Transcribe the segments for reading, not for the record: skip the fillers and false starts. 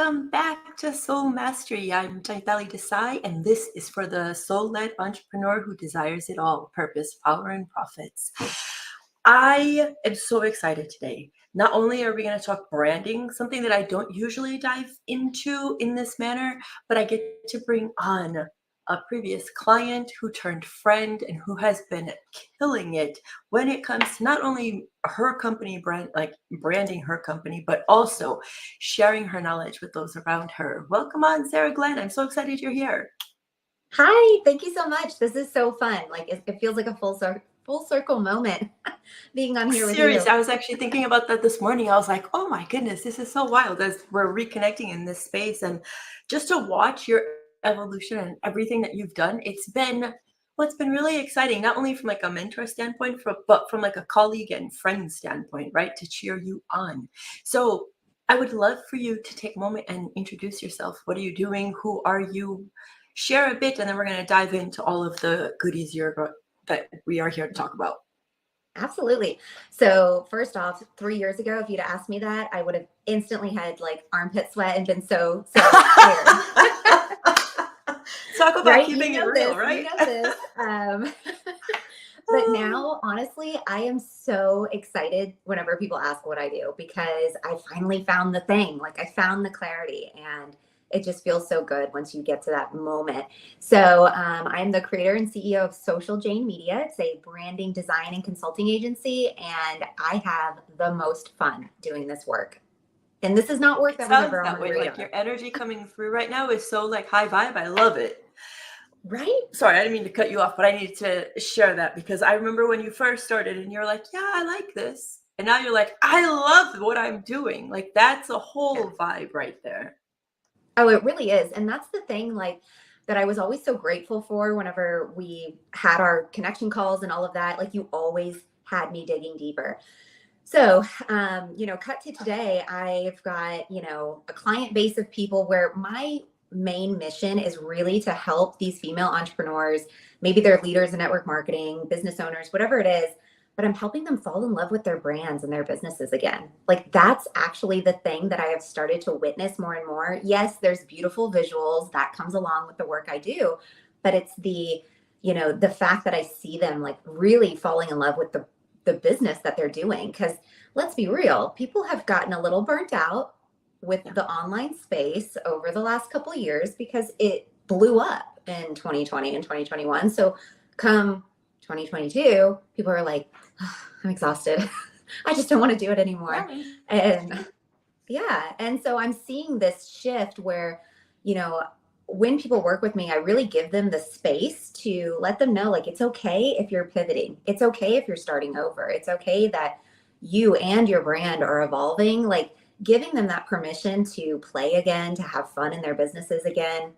Welcome back to Soul Mastery. I'm Chaitali Desai, and this is for the soul-led entrepreneur who desires it all: purpose, power, and profits. I am so excited today. Not only are we going to talk branding, something that I don't usually dive into in this manner, but I get to bring on a previous client who turned friend and who has been killing it when it comes to not only her company brand, like branding her company, but also sharing her knowledge with those around her. Welcome on, Sarah Glenn. I'm so excited you're here. Hi, thank you so much. This is so fun. Like it feels like a full circle moment being on here with Serious. you. I was actually thinking about that this morning. I was like, oh my goodness, this is so wild as we're reconnecting in this space. And just to watch your evolution and everything that you've done, it's been really exciting, not only from like a mentor standpoint, but from like a colleague and friend standpoint, right? To cheer you on. So I would love for you to take a moment and introduce yourself. What are you doing? Who are you? Share a bit, and then we're going to dive into all of the goodies that we are here to talk about. Absolutely. So first off, 3 years ago, if you'd asked me that, I would have instantly had like armpit sweat and been so scared. Talk about Right? keeping it real, right? You know this. But now, honestly, I am so excited whenever people ask what I do because I finally found the thing. Like I found the clarity, and it just feels so good once you get to that moment. So I'm the creator and CEO of Social Jane Media. It's a branding, design, and consulting agency, and I have the most fun doing this work. And this is not work It that was sounds ever on that my way. Like radar. your energy coming through right now is so like high vibe. I love it. Right? Sorry, I didn't mean to cut you off, but I needed to share that because I remember when you first started and you're like, yeah, I like this. And now you're like, I love what I'm doing. Like that's a Yeah. whole vibe right there. Oh, it really is. And that's the thing, like, that I was always so grateful for whenever we had our connection calls and all of that. Like, you always had me digging deeper. So, cut to today, I've got, a client base of people where my main mission is really to help these female entrepreneurs. Maybe they're leaders in network marketing, business owners, whatever it is, but I'm helping them fall in love with their brands and their businesses again. Like that's actually the thing that I have started to witness more and more. Yes, there's beautiful visuals that comes along with the work I do, but it's the fact that I see them like really falling in love with the business that they're doing. Because let's be real, people have gotten a little burnt out with Yeah. the online space over the last couple of years because it blew up in 2020 and 2021. So come 2022, people are like, "Oh, I'm exhausted. I just don't want to do it anymore." Right. And yeah. And so I'm seeing this shift where, you know, when people work with me, I really give them the space to let them know like it's okay if you're pivoting. It's okay if you're starting over. It's okay that you and your brand are evolving. Like giving them that permission to play again, to have fun in their businesses again,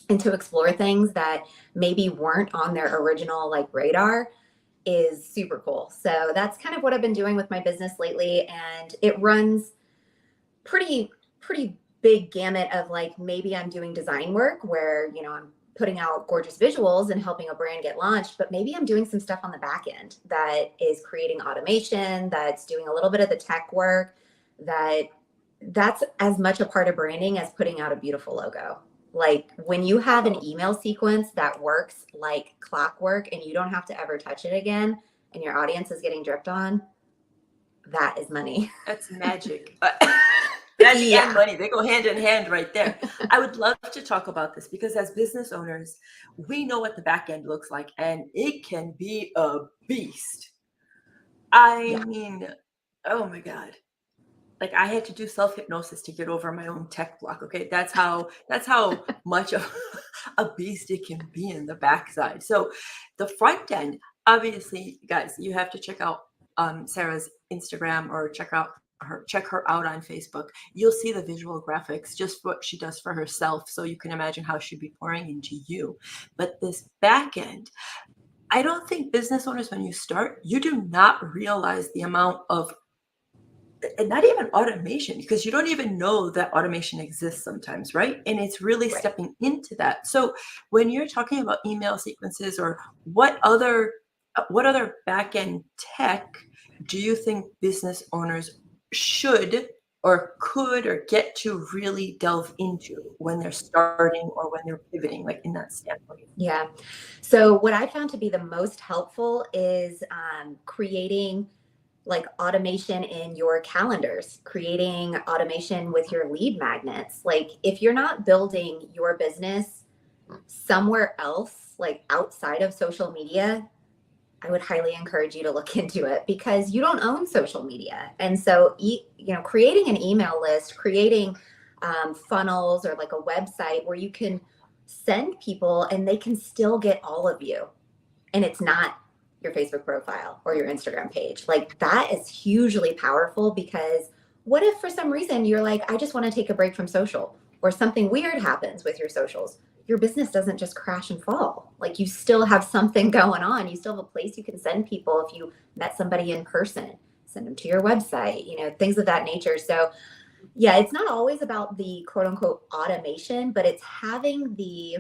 and to explore things that maybe weren't on their original like radar is super cool. So that's kind of what I've been doing with my business lately. And it runs pretty big gamut of like maybe I'm doing design work where, I'm putting out gorgeous visuals and helping a brand get launched, but maybe I'm doing some stuff on the back end that is creating automation, that's doing a little bit of the tech work, that's as much a part of branding as putting out a beautiful logo. Like when you have an Oh, email sequence that works like clockwork and you don't have to ever touch it again and your audience is getting dripped on, that is money. that's magic. Magic and Yeah. money, they go hand in hand right there. I would love to talk about this because as business owners, we know what the back end looks like and it can be a beast. I Yeah. mean, oh my God. Like I had to do self hypnosis to get over my own tech block. Okay, that's how much of a beast it can be in the backside. So the front end, obviously, guys, you have to check out Sarah's Instagram or check her out on Facebook. You'll see the visual graphics, just what she does for herself, so you can imagine how she'd be pouring into you. But this back end, I don't think business owners, when you start, you do not realize the amount of, and not even automation, because you don't even know that automation exists sometimes, right? And it's really Right. stepping into that. So when you're talking about email sequences or what other back end tech do you think business owners should or could or get to really delve into when they're starting or when they're pivoting, like in that standpoint? Yeah. So what I found to be the most helpful is creating like automation in your calendars, creating automation with your lead magnets. Like if you're not building your business somewhere else, like outside of social media, I would highly encourage you to look into it because you don't own social media. And so, creating an email list, creating funnels or like a website where you can send people and they can still get all of you. And it's not your Facebook profile or your Instagram page. Like that is hugely powerful because what if for some reason you're like, I just want to take a break from social or something weird happens with your socials? Your business doesn't just crash and fall. Like you still have something going on. You still have a place you can send people if you met somebody in person, send them to your website, things of that nature. So yeah, it's not always about the quote unquote automation, but it's having the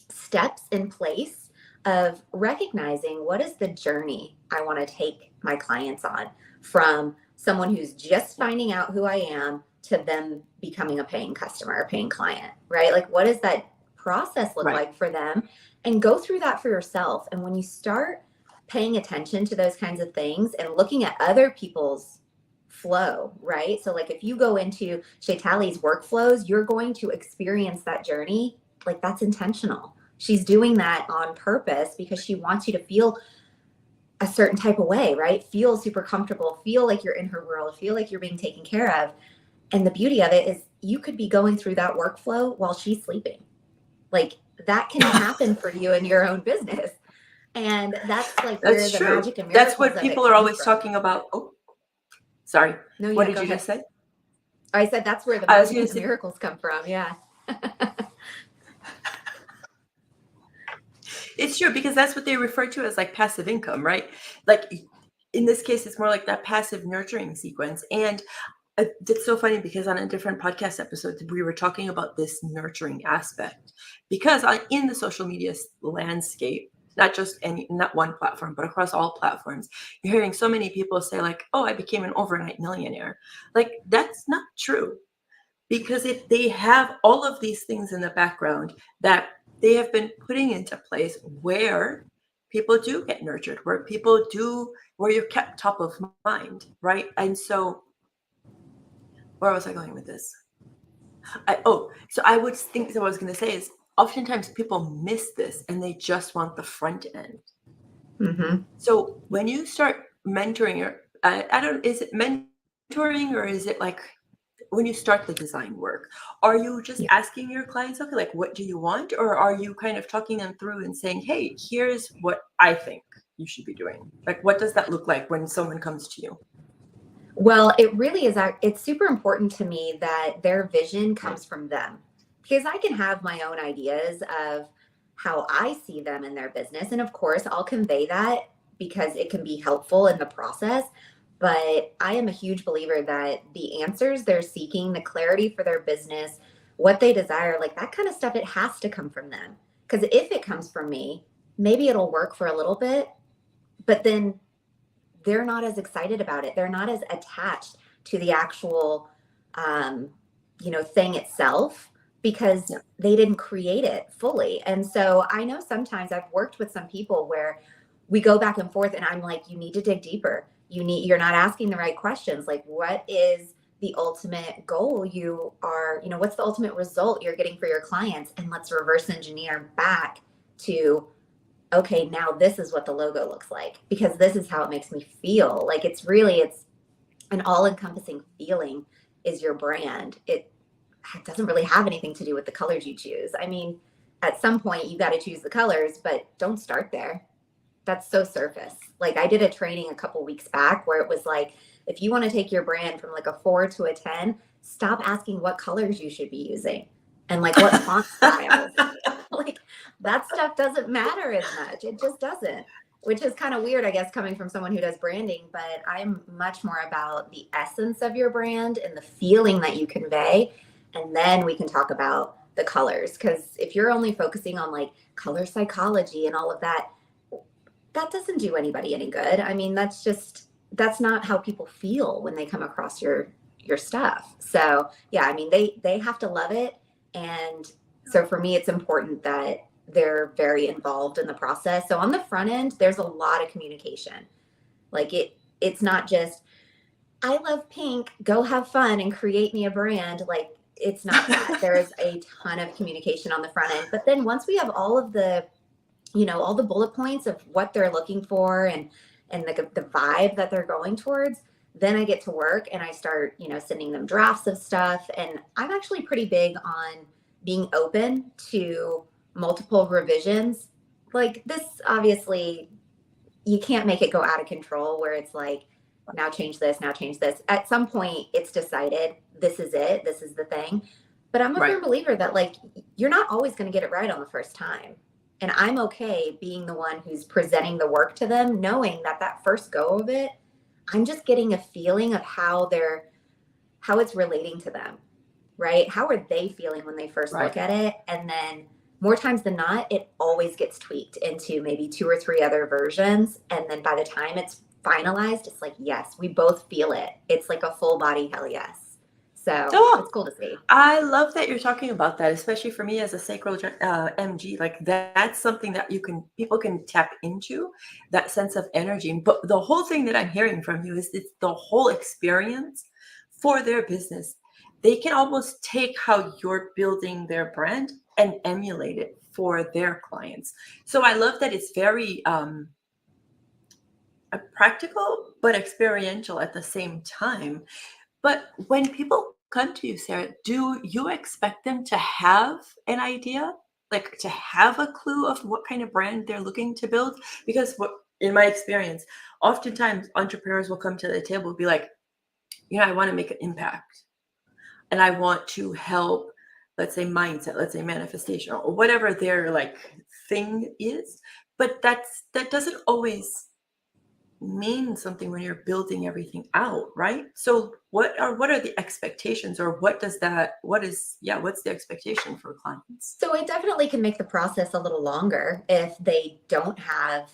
steps in place of recognizing what is the journey I want to take my clients on from someone who's just finding out who I am to them becoming a paying customer, a paying client, right? Like, what does that process look Right. like for them? And go through that for yourself. And when you start paying attention to those kinds of things and looking at other people's flow, right? So, like, if you go into Chaitali's workflows, you're going to experience that journey. Like, that's intentional. She's doing that on purpose because she wants you to feel a certain type of way, right? Feel super comfortable, feel like you're in her world, feel like you're being taken care of. And the beauty of it is you could be going through that workflow while she's sleeping. Like that can happen for you in your own business. And that's like where That's the true. magic and That's miracles what of it people are comes always from. talking about. Oh, sorry. No, What yeah, did go you ahead. just say? I said that's where the I was magic going and to the say, miracles come from. Yeah. it's true because that's what they refer to as like passive income, right? Like in this case, it's more like that passive nurturing sequence. And it's so funny because on a different podcast episode, we were talking about this nurturing aspect because in the social media landscape, not one platform, but across all platforms, you're hearing so many people say like, oh, I became an overnight millionaire. Like that's not true. Because if they have all of these things in the background that they have been putting into place where people do get nurtured, where you're kept top of mind, right? And so, where was I going with this? So I would think that what I was going to say is oftentimes people miss this and they just want the front end. Mm-hmm. So when you start mentoring, or is it mentoring or is it like when you start the design work, are you just Yeah. asking your clients, okay, like what do you want? Or are you kind of talking them through and saying, hey, here's what I think you should be doing? Like, what does that look like when someone comes to you? Well, it really is. It's super important to me that their vision comes from them because I can have my own ideas of how I see them in their business. And of course, I'll convey that because it can be helpful in the process. But I am a huge believer that the answers they're seeking, the clarity for their business, what they desire, like that kind of stuff, it has to come from them. Because if it comes from me, maybe it'll work for a little bit, but then they're not as excited about it. They're not as attached to the actual, um, thing itself because Yeah. they didn't create it fully. And so I know sometimes I've worked with some people where we go back and forth and I'm like, you need to dig deeper. You're not asking the right questions. Like, what is the ultimate goal what's the ultimate result you're getting for your clients? And let's reverse engineer back to okay, now this is what the logo looks like because this is how it makes me feel. Like it's an all-encompassing feeling is your brand. It doesn't really have anything to do with the colors you choose. I mean, at some point you got to choose the colors, but don't start there. That's so surface. Like I did a training a couple weeks back where it was like if you want to take your brand from like a 4 to a 10, stop asking what colors you should be using and like what font styles. Like that stuff doesn't matter as much. It just doesn't, which is kind of weird, I guess, coming from someone who does branding. But I'm much more about the essence of your brand and the feeling that you convey. And then we can talk about the colors. Because if you're only focusing on like color psychology and all of that, that doesn't do anybody any good. I mean, that's not how people feel when they come across your stuff. So yeah, I mean, they have to love it. And so for me, it's important that they're very involved in the process. So on the front end, there's a lot of communication. Like it's not just, I love pink, go have fun and create me a brand. Like it's not that. There's a ton of communication on the front end. But then once we have all of the, all the bullet points of what they're looking for and the vibe that they're going towards, then I get to work and I start, sending them drafts of stuff. And I'm actually pretty big on being open to multiple revisions. Like this, obviously, you can't make it go out of control where it's like, now change this, now change this. At some point, it's decided this is it, this is the thing. But I'm a Right. firm believer that like you're not always going to get it right on the first time. And I'm okay being the one who's presenting the work to them, knowing that that first go of it, I'm just getting a feeling of how it's relating to them, right? How are they feeling when they first Right. look at it? And then more times than not, it always gets tweaked into maybe 2 or 3 other versions. And then by the time it's finalized, it's like, yes, we both feel it. It's like a full body hell yes. So Oh, it's cool to see. I love that you're talking about that, especially for me as a sacral MG. Like that's something that people can tap into, that sense of energy. But the whole thing that I'm hearing from you is it's the whole experience for their business. They can almost take how you're building their brand and emulate it for their clients. So I love that it's very practical but experiential at the same time. But when people come to you, Sarah, do you expect them to have an idea? Like to have a clue of what kind of brand they're looking to build? Because what in my experience, oftentimes entrepreneurs will come to the table and be like, I want to make an impact and I want to help, let's say mindset, let's say manifestation, or whatever their like thing is. But that doesn't always mean something when you're building everything out, right? So what are the expectations, or what's the expectation for clients? So it definitely can make the process a little longer if they don't have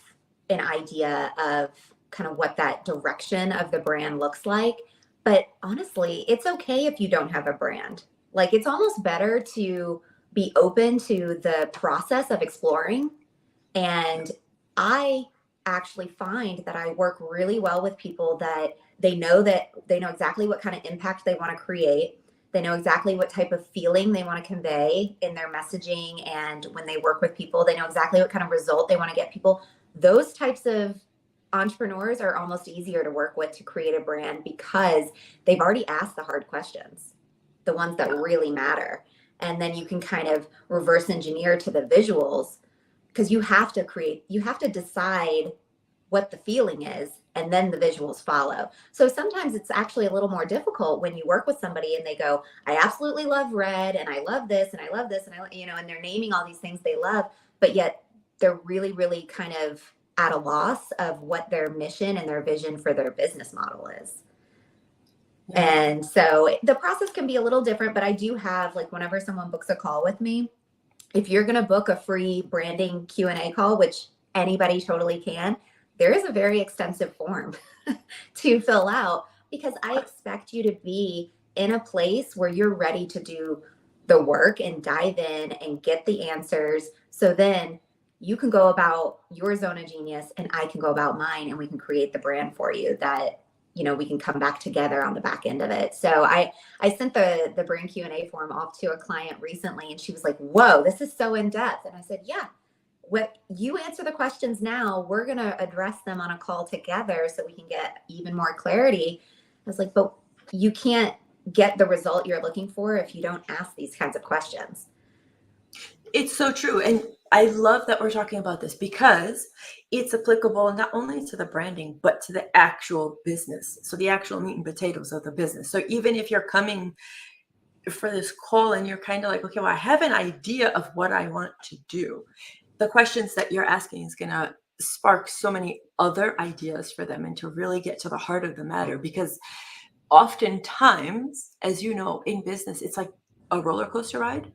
an idea of kind of what that direction of the brand looks like. But honestly, it's okay if you don't have a brand. Like it's almost better to be open to the process of exploring. And I actually find that I work really well with people that they know exactly what kind of impact they want to create. They know exactly what type of feeling they want to convey in their messaging. And when they work with people, they know exactly what kind of result they want to get people. Those types of entrepreneurs are almost easier to work with to create a brand because they've already asked the hard questions, the ones that really matter. And then you can kind of reverse engineer to the visuals because you have to decide what the feeling is and then the visuals follow. So sometimes it's actually a little more difficult when you work with somebody and they go, I absolutely love red and I love this and I love this and and they're naming all these things they love, but yet they're really, really kind of at a loss of what their mission and their vision for their business model is. Yeah. And so the process can be a little different, but I do have like whenever someone books a call with me, if you're going to book a free branding Q&A call, which anybody totally can, there is a very extensive form to fill out because I expect you to be in a place where you're ready to do the work and dive in and get the answers. So then you can go about your zone of genius and I can go about mine and we can create the brand for you that we can come back together on the back end of it. So I sent the brand Q&A form off to a client recently and she was like, whoa, this is so in depth. And I said, yeah, what you answer the questions now, we're going to address them on a call together so we can get even more clarity. I was like, but you can't get the result you're looking for if you don't ask these kinds of questions. It's so true. And I love that we're talking about this because it's applicable not only to the branding, but to the actual business. So the actual meat and potatoes of the business. So even if you're coming for this call and you're kind of like, okay, well, I have an idea of what I want to do. The questions that you're asking is going to spark so many other ideas for them and to really get to the heart of the matter. Because oftentimes, as you know, in business, it's like a roller coaster ride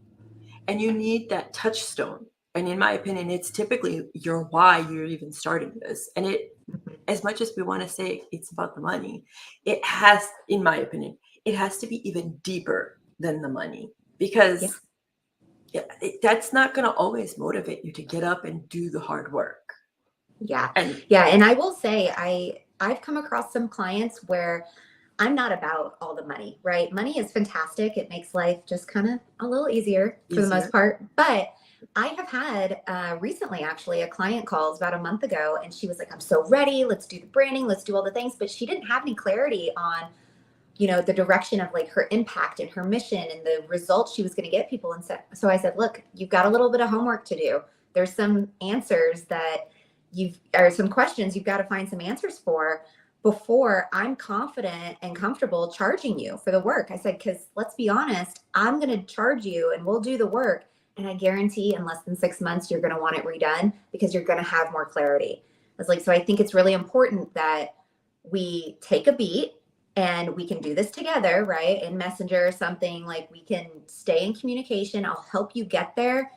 and you need that touchstone. And in my opinion, it's typically your why you're even starting this. And as much as we want to say it's about the money, it has, in my opinion, it has to be even deeper than the money, Yeah. because that's not going to always motivate you to get up and do the hard work. Yeah. And Yeah. And I will say, I've come across some clients where I'm not about all the money, right? Money is fantastic. It makes life just kind of a little easier for the most easier. part. But I have had recently, actually, a client calls about a month ago, and she was like, I'm so ready. Let's do the branding. Let's do all the things. But she didn't have any clarity on, the direction of like her impact and her mission and the results she was going to get people. And so I said, look, you've got a little bit of homework to do. There's some answers that or some questions you've got to find some answers for before I'm confident and comfortable charging you for the work. I said, because let's be honest, I'm going to charge you and we'll do the work. And I guarantee in less than 6 months, you're going to want it redone because you're going to have more clarity. I was like, so I think it's really important that we take a beat and we can do this together, right? In Messenger or something, like we can stay in communication. I'll help you get there,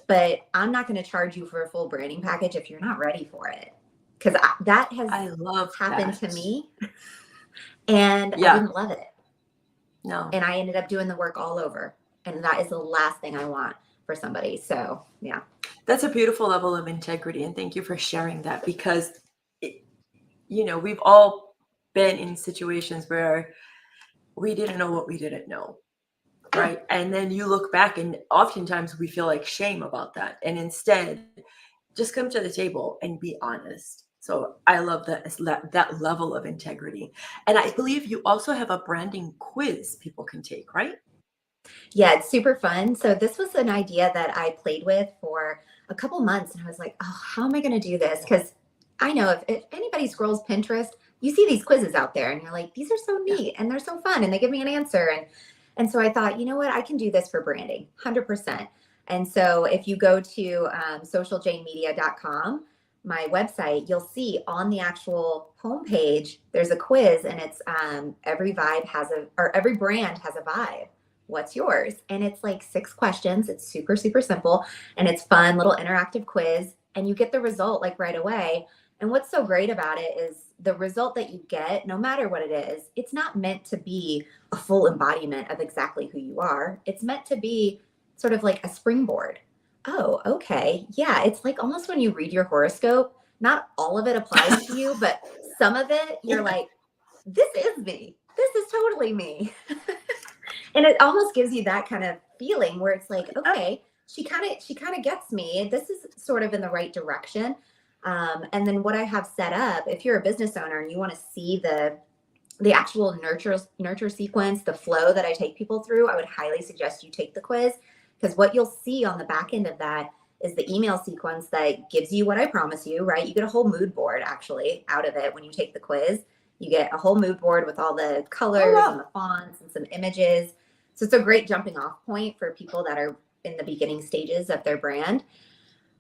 but I'm not going to charge you for a full branding package if you're not ready for it. Because that has I love happened that. to me and I Yeah. didn't love it. No. And I ended up doing the work all over. And that is the last thing I want for somebody. So, yeah. That's a beautiful level of integrity. And thank you for sharing that, because, we've all been in situations where we didn't know what we didn't know. Right. And then you look back, and oftentimes we feel like shame about that. And instead, just come to the table and be honest. So I love that level of integrity. And I believe you also have a branding quiz people can take, right? Yeah, it's super fun. So this was an idea that I played with for a couple months, and I was like, oh, how am I going to do this? Because I know if anybody scrolls Pinterest, you see these quizzes out there and you're like, these are so Yeah. neat and they're so fun and they give me an answer. And so I thought, you know what, I can do this for branding 100%. And so if you go to socialjanemedia.com, my website, you'll see on the actual homepage, there's a quiz, and it's every brand has a vibe. What's yours? And it's like 6 questions. It's super, super simple. And it's fun, little interactive quiz. And you get the result like right away. And what's so great about it is the result that you get, no matter what it is, it's not meant to be a full embodiment of exactly who you are. It's meant to be sort of like a springboard. Oh, okay. Yeah. It's like almost when you read your horoscope, not all of it applies to you, but some of it, you're like, this is me. This is totally me. And it almost gives you that kind of feeling where it's like, okay, she kind of gets me. This is sort of in the right direction. And then what I have set up, if you're a business owner and you want to see the actual nurture sequence, the flow that I take people through, I would highly suggest you take the quiz, because what you'll see on the back end of that is the email sequence that gives you what I promise you, right? You get a whole mood board actually out of it when you take the quiz. You get a whole mood board with all the colors and the fonts and some images. So it's a great jumping off point for people that are in the beginning stages of their brand.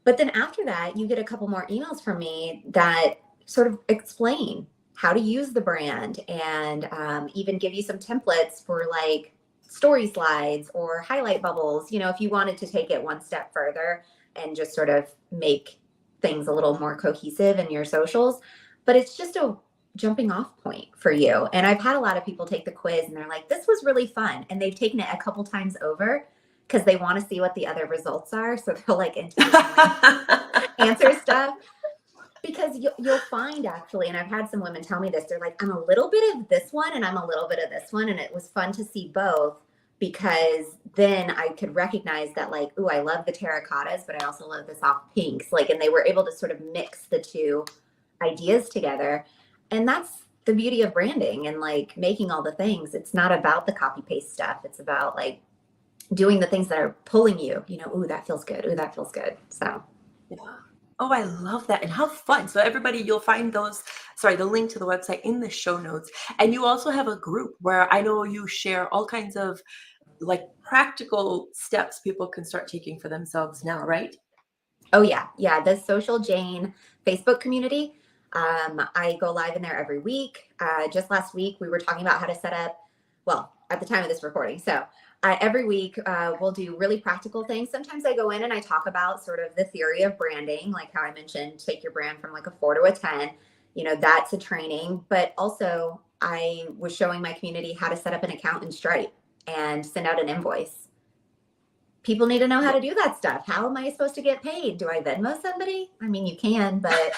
But then after that, you get a couple more emails from me that sort of explain how to use the brand, and even give you some templates for like story slides or highlight bubbles, if you wanted to take it one step further and just sort of make things a little more cohesive in your socials. But it's just a jumping off point for you. And I've had a lot of people take the quiz and they're like, this was really fun. And they've taken it a couple times over because they want to see what the other results are. So they'll like intentionally answer stuff. Because you'll find actually, and I've had some women tell me this, they're like, I'm a little bit of this one and I'm a little bit of this one. And it was fun to see both, because then I could recognize that like, ooh, I love the terracottas, but I also love the soft pinks. Like, and they were able to sort of mix the two ideas together. And that's the beauty of branding and like making all the things. It's not about the copy paste stuff. It's about like doing the things that are pulling you, ooh, that feels good. Ooh, that feels good. So. Yeah. Oh, I love that. And how fun. So everybody, you'll find the link to the website in the show notes. And you also have a group where I know you share all kinds of like practical steps people can start taking for themselves now, right? Oh yeah. Yeah. The Social Jane Facebook community. I go live in there every week. Just last week, we were talking about how to set up, well, at the time of this recording. So every week we'll do really practical things. Sometimes I go in and I talk about sort of the theory of branding, like how I mentioned, take your brand from like a 4 to a 10. That's a training, but also I was showing my community how to set up an account in Stripe and send out an invoice. People need to know how Yeah. to do that stuff. How am I supposed to get paid? Do I Venmo somebody? I mean, you can, but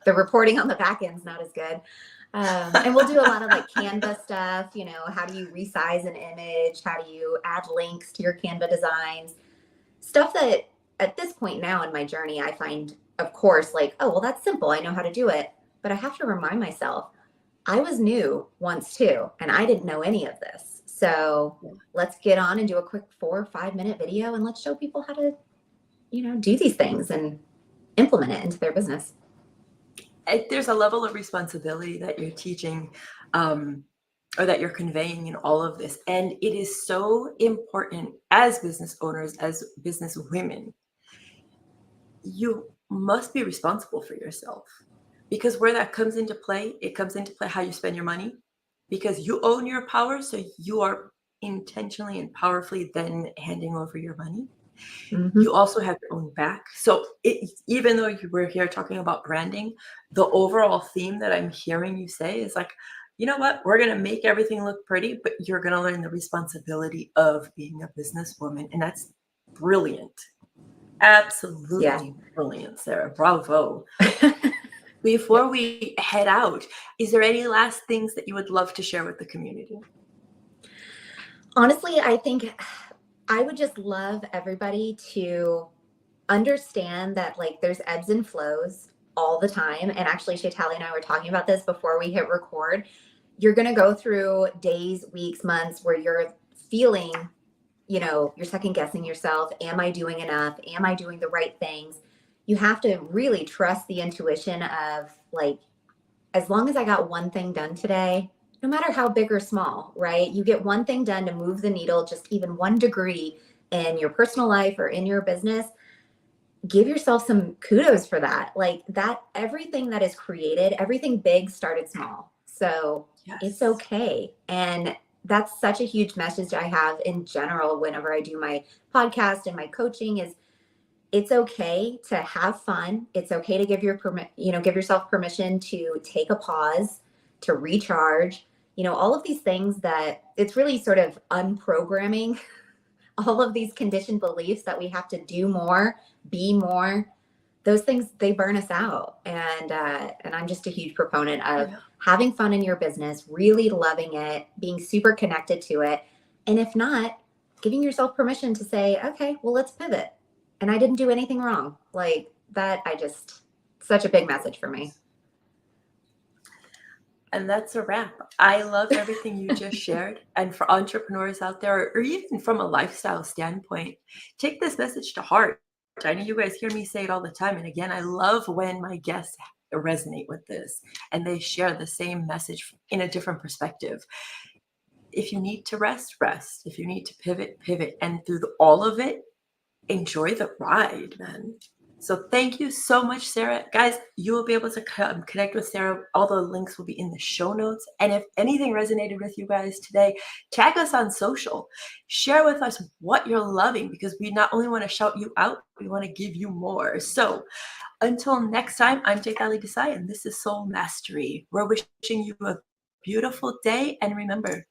the reporting on the back end's not as good. And we'll do a lot of like Canva stuff. You know, how do you resize an image? How do you add links to your Canva designs? Stuff that at this point now in my journey, I find, of course, like, oh, well, that's simple. I know how to do it. But I have to remind myself, I was new once too, and I didn't know any of this. So let's get on and do a quick 4 or 5 minute video and let's show people how to, do these things and implement it into their business. There's a level of responsibility that you're teaching, or that you're conveying in all of this. And it is so important as business owners, as business women, you must be responsible for yourself. Because where that comes into play, it comes into play how you spend your money, because you own your power. So you are intentionally and powerfully then handing over your money. Mm-hmm. You also have your own back. So even though you were here talking about branding, the overall theme that I'm hearing you say is like, you know what? We're going to make everything look pretty, but you're going to learn the responsibility of being a businesswoman. And that's brilliant. Yeah. Absolutely brilliant, Sarah. Bravo. Before we head out, is there any last things that you would love to share with the community? Honestly, I think I would just love everybody to understand that like there's ebbs and flows all the time. And actually, Chaitali and I were talking about this before we hit record. You're going to go through days, weeks, months where you're feeling, you're second guessing yourself. Am I doing enough? Am I doing the right things? You have to really trust the intuition of like, as long as I got one thing done today, no matter how big or small, right? You get one thing done to move the needle just even 1 degree in your personal life or in your business. Give yourself some kudos for that. Like that, everything that is created, everything big started small. So it's Yes. okay. And that's such a huge message I have in general whenever I do my podcast and my coaching is it's okay to have fun. It's okay to give yourself permission to take a pause, to recharge, all of these things that it's really sort of unprogramming all of these conditioned beliefs that we have to do more, be more. Those things they burn us out, and I'm just a huge proponent of Yeah. having fun in your business, really loving it, being super connected to it, and if not, giving yourself permission to say, okay, well, let's pivot, and I didn't do anything wrong. Like that, such a big message for me. And that's a wrap. I love everything you just shared. And for entrepreneurs out there, or even from a lifestyle standpoint, take this message to heart. I know you guys hear me say it all the time. And again, I love when my guests resonate with this and they share the same message in a different perspective. If you need to rest, rest. If you need to pivot, pivot. And through all of it, enjoy the ride, man. So thank you so much, Sarah. Guys, you will be able to connect with Sarah. All the links will be in the show notes. And if anything resonated with you guys today, tag us on social. Share with us what you're loving, because we not only want to shout you out, we want to give you more. So until next time, I'm Chaitali Desai, and this is Soul Mastery. We're wishing you a beautiful day. And remember,